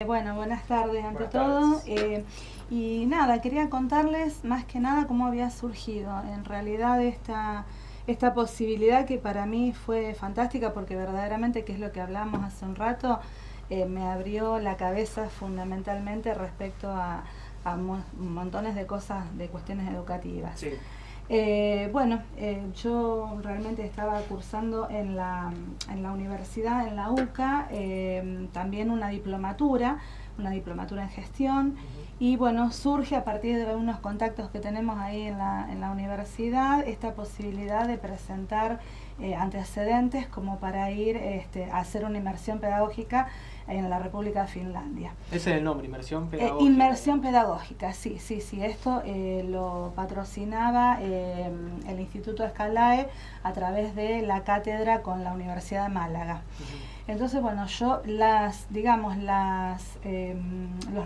Bueno, buenas tardes ante Buenas todo. tardes. Y nada, quería contarles más que nada cómo había surgido en realidad esta posibilidad que para mí fue fantástica porque verdaderamente, que es lo que hablamos hace un rato, me abrió la cabeza fundamentalmente respecto a montones de cosas, de cuestiones educativas. Sí. Yo realmente estaba cursando en la universidad, en la UCA, también una diplomatura en gestión. Y bueno, surge a partir de unos contactos que tenemos ahí en la universidad esta posibilidad de presentar antecedentes como para ir a hacer una inmersión pedagógica en la República de Finlandia. Ese es el nombre, inmersión pedagógica. Inmersión pedagógica, sí. Esto lo patrocinaba el Instituto Scalae a través de la cátedra con la Universidad de Málaga. Entonces, bueno, yo los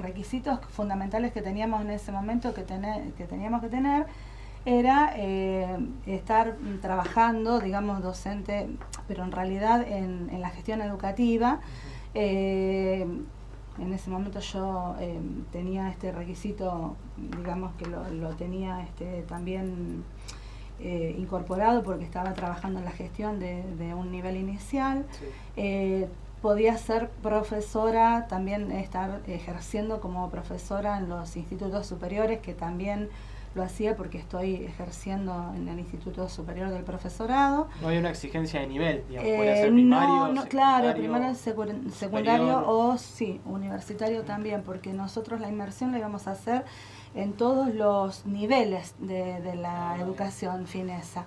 requisitos fundamentales que teníamos en ese momento que teníamos que tener era estar trabajando, digamos, docente, pero en realidad en la gestión educativa. En ese momento yo tenía este requisito, digamos que lo tenía también incorporado porque estaba trabajando en la gestión de un nivel inicial. Sí. Podía ser profesora, también estar ejerciendo como profesora en los institutos superiores, que también lo hacía porque estoy ejerciendo en el Instituto Superior del Profesorado. No hay una exigencia de nivel, digamos, puede ser primario, claro, primario, secundario o sí, universitario también, porque nosotros la inmersión la íbamos a hacer en todos los niveles de la educación finesa.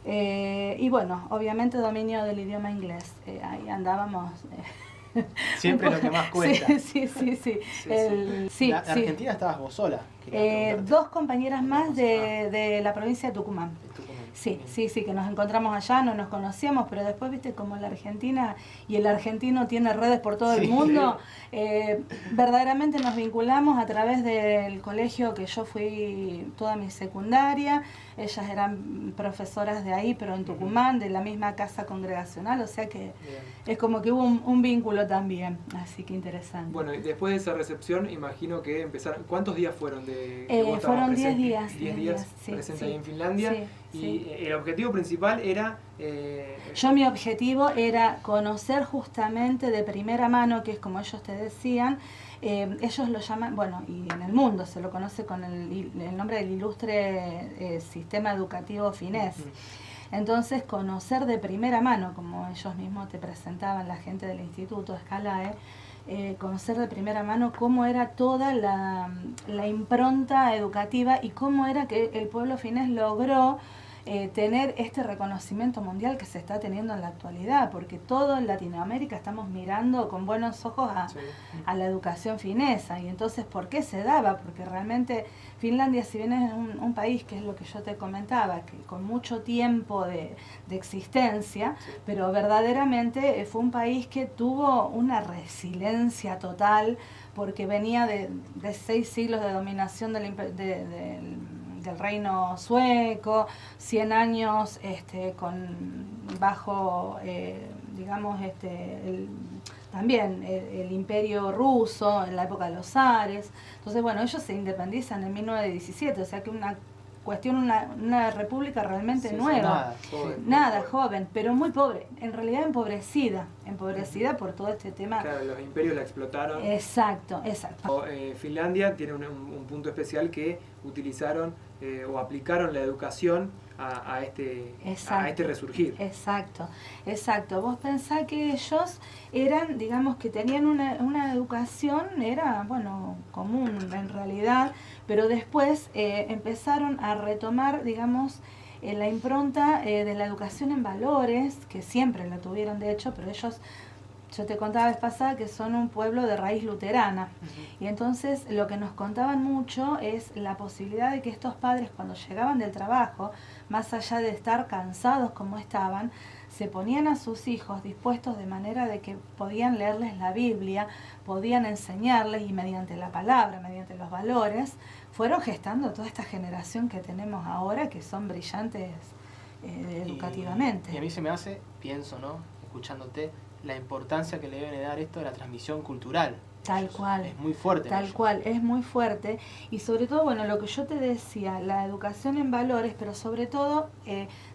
Y bueno, obviamente dominio del idioma inglés, ahí andábamos... Siempre lo que más cuesta. Sí. Argentina estabas vos sola. Dos compañeras más de la provincia de Tucumán. Sí, que nos encontramos allá, no nos conocíamos, pero después, viste, como la Argentina y el argentino tiene redes por todo el mundo, verdaderamente nos vinculamos a través del colegio que yo fui toda mi secundaria. Ellas eran profesoras de ahí, pero en Tucumán, de la misma casa congregacional, o sea que es como que hubo un vínculo también, así que interesante. Bueno, y después de esa recepción, imagino que empezaron. ¿Cuántos días fueron de que vos fueron presente? 10 días. 10 días presente ahí en Finlandia. Y el objetivo principal era... Mi objetivo era conocer justamente de primera mano, que es como ellos te decían, ellos lo llaman, bueno, y en el mundo se lo conoce con el nombre del ilustre sistema educativo finés. Entonces, conocer de primera mano, como ellos mismos te presentaban, la gente del Instituto Scalae, conocer de primera mano cómo era toda la impronta educativa y cómo era que el pueblo finés logró tener este reconocimiento mundial que se está teniendo en la actualidad, porque todo en Latinoamérica estamos mirando con buenos ojos a la educación finesa. Y entonces, ¿por qué se daba? Porque realmente Finlandia, si bien es un país, que es lo que yo te comentaba, que con mucho tiempo de existencia, pero verdaderamente fue un país que tuvo una resiliencia total, porque venía de 6 siglos de dominación del reino sueco, 100 años bajo, también el imperio ruso en la época de los zares. Entonces, bueno, ellos se independizan en 1917, o sea que una república realmente nueva, nada joven, pero muy pobre, en realidad empobrecida por todo este tema. Claro, los imperios la explotaron. Exacto. Finlandia tiene un punto especial que utilizaron o aplicaron la educación a este resurgir. Exacto. Vos pensás que ellos eran, digamos, que tenían una educación, era, bueno, común en realidad, pero después empezaron a retomar, digamos, la impronta de la educación en valores, que siempre la tuvieron de hecho, pero ellos... Yo te contaba la vez pasada que son un pueblo de raíz luterana. Y entonces lo que nos contaban mucho es la posibilidad de que estos padres, cuando llegaban del trabajo, más allá de estar cansados como estaban, se ponían a sus hijos dispuestos de manera de que podían leerles la Biblia, podían enseñarles, y mediante la palabra, mediante los valores, fueron gestando toda esta generación que tenemos ahora, que son brillantes educativamente. Y a mí se me hace, pienso, ¿no?, escuchándote, la importancia que le deben dar esto de la transmisión cultural. Tal cual. Es muy fuerte. Tal cual, es muy fuerte. Y sobre todo, bueno, lo que yo te decía, la educación en valores, pero sobre todo,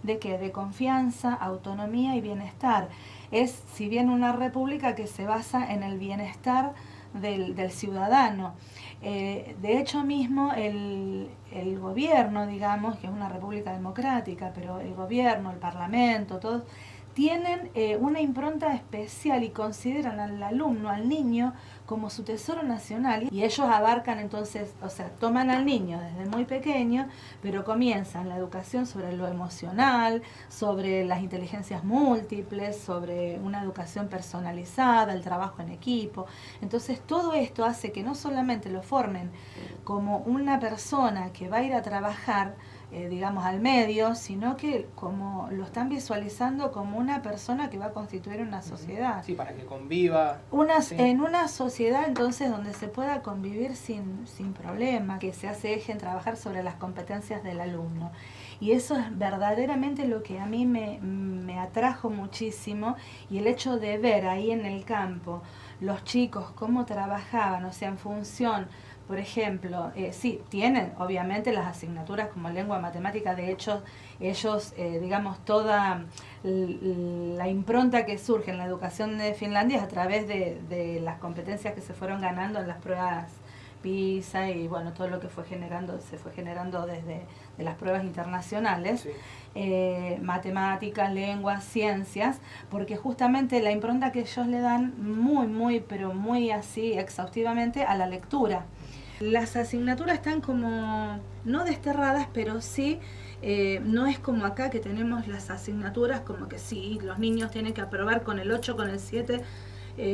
¿de qué? De confianza, autonomía y bienestar. Es, si bien una república que se basa en el bienestar del ciudadano. De hecho mismo, el gobierno, digamos, que es una república democrática, pero el gobierno, el parlamento, todos tienen una impronta especial y consideran al alumno, al niño, como su tesoro nacional, y ellos abarcan entonces, o sea, toman al niño desde muy pequeño, pero comienzan la educación sobre lo emocional, sobre las inteligencias múltiples, sobre una educación personalizada, el trabajo en equipo. Entonces todo esto hace que no solamente lo formen como una persona que va a ir a trabajar, digamos, al medio, sino que como lo están visualizando como una persona que va a constituir una sociedad. Sí, para que conviva. Sí. En una sociedad entonces donde se pueda convivir sin problema, que se hace eje en trabajar sobre las competencias del alumno. Y eso es verdaderamente lo que a mí me atrajo muchísimo, y el hecho de ver ahí en el campo los chicos cómo trabajaban, o sea, en función. Por ejemplo, sí, tienen obviamente las asignaturas como lengua, matemática. De hecho, ellos, digamos, toda la impronta que surge en la educación de Finlandia es a través de las competencias que se fueron ganando en las pruebas PISA y bueno, todo lo que se fue generando desde de las pruebas internacionales. Sí. Matemáticas, lenguas, ciencias, porque justamente la impronta que ellos le dan pero muy así exhaustivamente a la lectura. Las asignaturas están como, no desterradas, pero sí, no es como acá que tenemos las asignaturas como que sí, los niños tienen que aprobar con el 8, con el 7,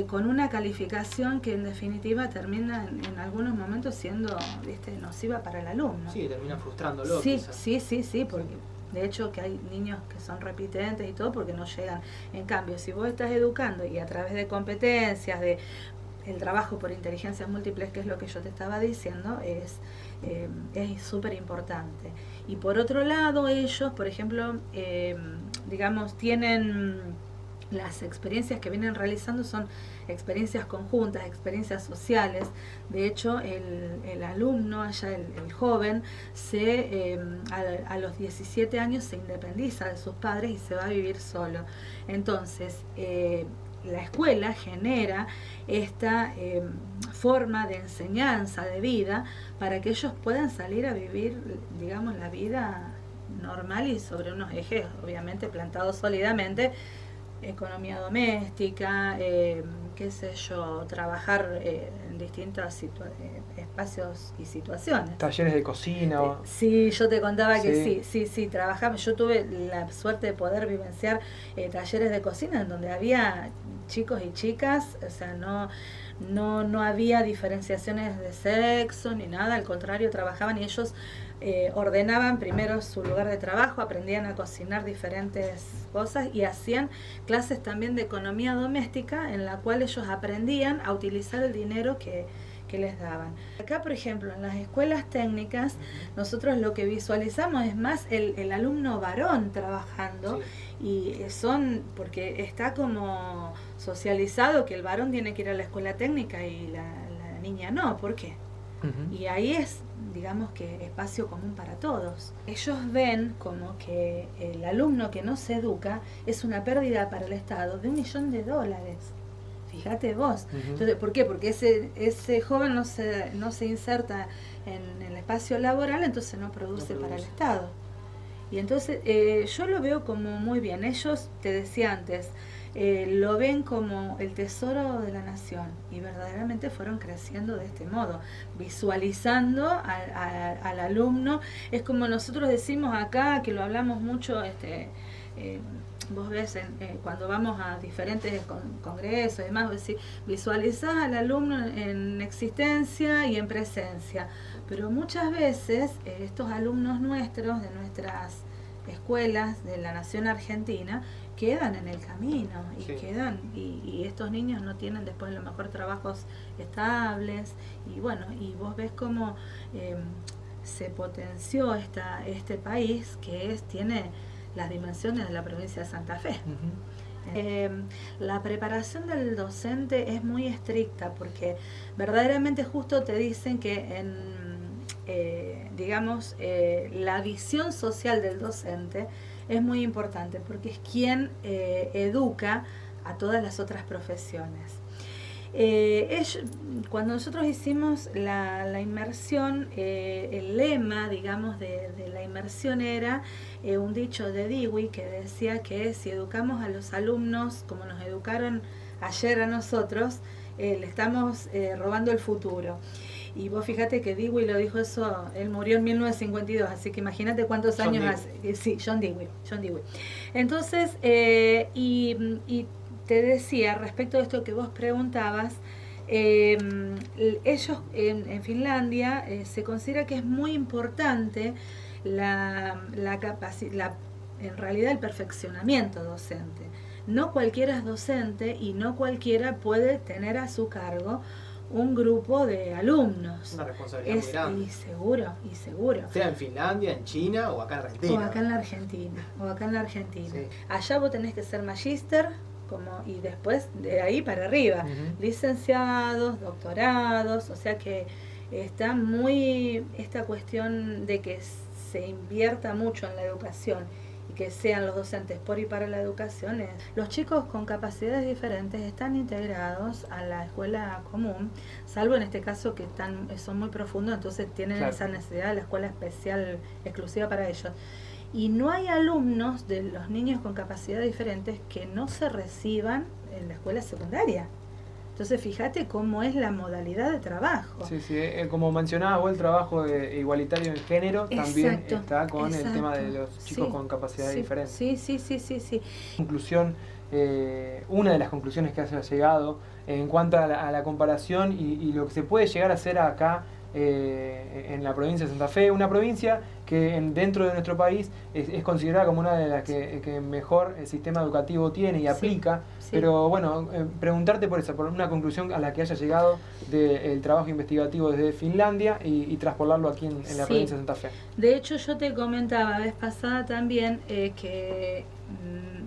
con una calificación que en definitiva termina en algunos momentos siendo, ¿viste?, nociva para el alumno. Sí, termina frustrándolo. Sí, sí, porque de hecho que hay niños que son repitentes y todo porque no llegan. En cambio, si vos estás educando y a través de competencias, de el trabajo por inteligencias múltiples, que es lo que yo te estaba diciendo, es súper importante. Y por otro lado, ellos, por ejemplo, digamos, tienen las experiencias que vienen realizando son experiencias conjuntas, experiencias sociales. De hecho, el alumno, allá el joven, a los 17 años se independiza de sus padres y se va a vivir solo. Entonces, la escuela genera esta forma de enseñanza de vida para que ellos puedan salir a vivir, digamos, la vida normal y sobre unos ejes, obviamente, plantados sólidamente. Economía doméstica, qué sé yo, trabajar en distintos espacios y situaciones. Talleres de cocina. Sí, yo te contaba que sí, trabajamos. Yo tuve la suerte de poder vivenciar talleres de cocina en donde había chicos y chicas, o sea, no había diferenciaciones de sexo ni nada, al contrario, trabajaban y ellos ordenaban primero su lugar de trabajo, aprendían a cocinar diferentes cosas y hacían clases también de economía doméstica en la cual ellos aprendían a utilizar el dinero que les daban. Acá, por ejemplo, en las escuelas técnicas, nosotros lo que visualizamos es más el alumno varón trabajando, y porque está como socializado que el varón tiene que ir a la escuela técnica y la niña no. ¿Por qué? Y ahí es, digamos, que espacio común para todos. Ellos ven como que el alumno que no se educa es una pérdida para el Estado de $1 millón. Fíjate vos. Entonces, ¿por qué? Porque ese joven no se inserta en el espacio laboral, entonces no produce para el Estado. Y entonces yo lo veo como muy bien. Ellos, te decía antes, lo ven como el tesoro de la nación y verdaderamente fueron creciendo de este modo, visualizando al alumno. Es como nosotros decimos acá, que lo hablamos mucho, vos ves cuando vamos a diferentes congresos y demás, visualizás al alumno en existencia y en presencia, pero muchas veces estos alumnos nuestros, de nuestras escuelas de la nación argentina, quedan en el camino y estos niños no tienen después a lo mejor trabajos estables, y bueno, y vos ves cómo se potenció este país que tiene las dimensiones de la provincia de Santa Fe. La preparación del docente es muy estricta porque verdaderamente justo te dicen que la visión social del docente es muy importante porque es quien educa a todas las otras profesiones. Cuando nosotros hicimos la inmersión, el lema, digamos, de la inmersión era un dicho de Dewey que decía que si educamos a los alumnos como nos educaron ayer a nosotros, le estamos robando el futuro. Y vos fíjate que Dewey lo dijo eso, él murió en 1952, así que imagínate cuántos años hace. Sí, John Dewey. Entonces, y te decía, respecto de esto que vos preguntabas, ellos en Finlandia se considera que es muy importante en realidad el perfeccionamiento docente. No cualquiera es docente y no cualquiera puede tener a su cargo un grupo de alumnos. Una responsabilidad muy grande. Y seguro. Sea en Finlandia, en China o acá en Argentina. O acá en la Argentina. Sí. Allá vos tenés que ser magíster, y después de ahí para arriba, licenciados, doctorados, o sea que está muy esta cuestión de que se invierta mucho en la educación y que sean los docentes por y para la educación. Los chicos con capacidades diferentes están integrados a la escuela común, salvo en este caso que son muy profundos, entonces tienen esa necesidad de la escuela especial exclusiva para ellos. Y no hay alumnos de los niños con capacidades diferentes que no se reciban en la escuela secundaria. Entonces fíjate cómo es la modalidad de trabajo. Sí, como mencionabas vos, el trabajo igualitario en género también está con el tema de los chicos con capacidades diferentes. Sí. Conclusión, una de las conclusiones que has llegado en cuanto a la comparación y lo que se puede llegar a hacer acá en la provincia de Santa Fe, una provincia que dentro de nuestro país es considerada como una de las que mejor sistema educativo tiene y aplica, pero bueno, preguntarte por una conclusión a la que haya llegado del trabajo investigativo desde Finlandia y traspolarlo aquí en la provincia de Santa Fe. De hecho, yo te comentaba la vez pasada también que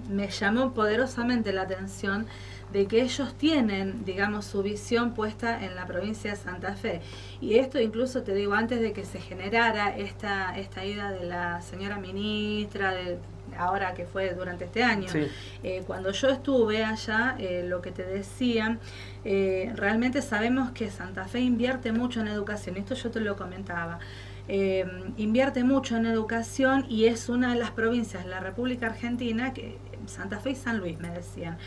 me llamó poderosamente la atención de que ellos tienen, digamos, su visión puesta en la provincia de Santa Fe. Y esto incluso, te digo, antes de que se generara esta ida de la señora ministra, ahora que fue durante este año, cuando yo estuve allá, lo que te decían, realmente sabemos que Santa Fe invierte mucho en educación, esto yo te lo comentaba. Invierte mucho en educación y es una de las provincias de la República Argentina, que Santa Fe y San Luis me decían,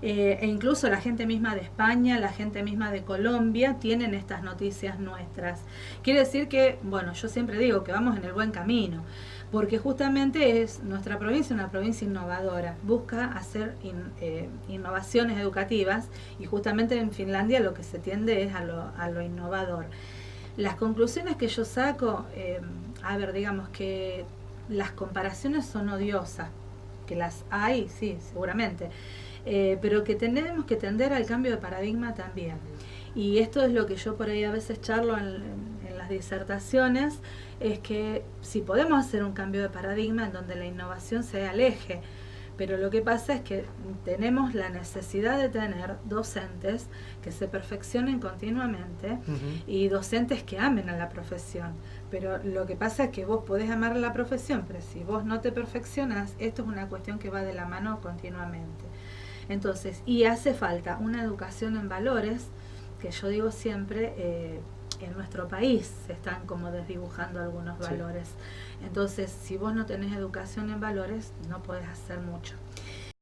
e incluso la gente misma de España, la gente misma de Colombia tienen estas noticias nuestras. Quiere decir que, bueno, yo siempre digo que vamos en el buen camino, porque justamente es nuestra provincia una provincia innovadora, busca hacer innovaciones educativas y justamente en Finlandia lo que se tiende es a lo innovador. Las conclusiones que yo saco, digamos que las comparaciones son odiosas, que las hay, sí, seguramente, pero que tenemos que tender al cambio de paradigma también. Y esto es lo que yo por ahí a veces charlo en las disertaciones, es que si podemos hacer un cambio de paradigma en donde la innovación sea el eje, pero lo que pasa es que tenemos la necesidad de tener docentes que se perfeccionen continuamente y docentes que amen a la profesión. Pero lo que pasa es que vos podés amar la profesión, pero si vos no te perfeccionás, esto es una cuestión que va de la mano continuamente. Entonces, y hace falta una educación en valores, que yo digo siempre, en nuestro país se están como desdibujando algunos valores. Entonces, si vos no tenés educación en valores, no podés hacer mucho.